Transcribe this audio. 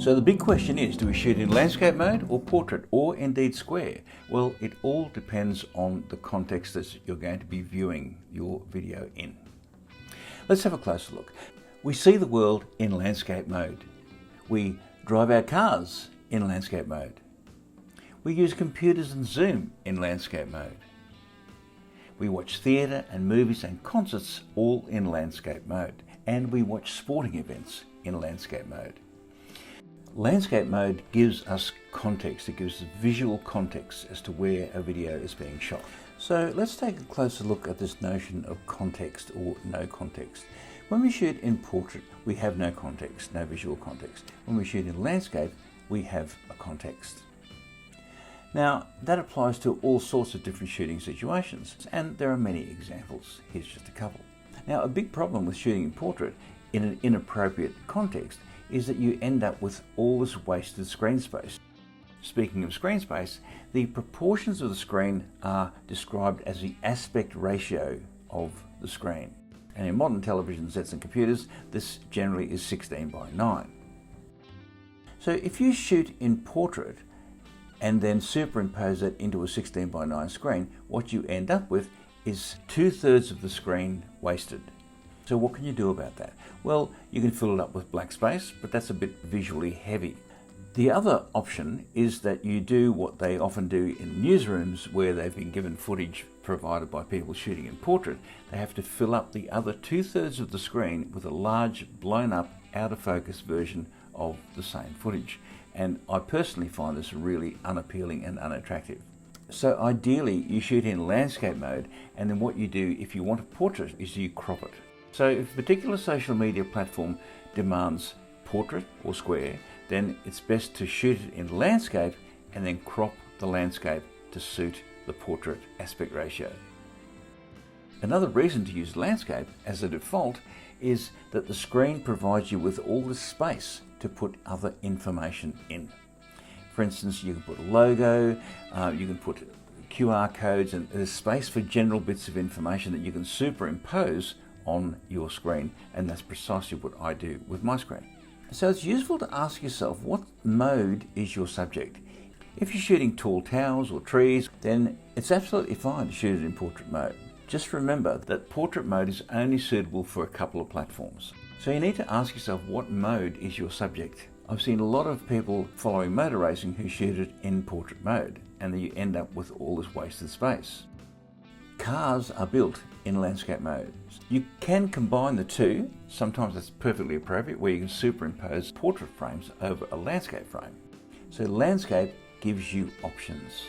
So the big question is, do we shoot in landscape mode or portrait or indeed square? Well, it all depends on the context that you're going to be viewing your video in. Let's have a closer look. We see the world in landscape mode. We drive our cars in landscape mode. We use computers and Zoom in landscape mode. We watch theatre and movies and concerts all in landscape mode. And we watch sporting events in landscape mode. Landscape mode gives us context. It gives us visual context as to where a video is being shot. So let's take a closer look at this notion of context or no context. When we shoot in portrait, we have no context, no visual context. When we shoot in landscape, we have a context. Now, that applies to all sorts of different shooting situations, and there are many examples. Here's just a couple. Now, a big problem with shooting in portrait in an inappropriate context is that you end up with all this wasted screen space. Speaking of screen space, the proportions of the screen are described as the aspect ratio of the screen. And in modern television sets and computers, this generally is 16:9. So if you shoot in portrait and then superimpose it into a 16:9 screen, what you end up with is 2/3 of the screen wasted. So what can you do about that? Well, you can fill it up with black space, but that's a bit visually heavy. The other option is that you do what they often do in newsrooms where they've been given footage provided by people shooting in portrait. They have to fill up the other 2/3 of the screen with a large, blown up, out of focus version of the same footage. And I personally find this really unappealing and unattractive. So ideally you shoot in landscape mode, and then what you do if you want a portrait is you crop it. So if a particular social media platform demands portrait or square, then it's best to shoot it in landscape and then crop the landscape to suit the portrait aspect ratio. Another reason to use landscape as a default is that the screen provides you with all the space to put other information in. For instance, you can put a logo, you can put QR codes, and there's space for general bits of information that you can superimpose on your screen, and that's precisely what I do with my screen. So it's useful to ask yourself, what mode is your subject? If you're shooting tall towers or trees, then it's absolutely fine to shoot it in portrait mode. Just remember that portrait mode is only suitable for a couple of platforms. So you need to ask yourself, what mode is your subject? I've seen a lot of people following motor racing who shoot it in portrait mode, and then you end up with all this wasted space. Cars are built in landscape mode. You can combine the two. Sometimes that's perfectly appropriate, where you can superimpose portrait frames over a landscape frame. So landscape gives you options.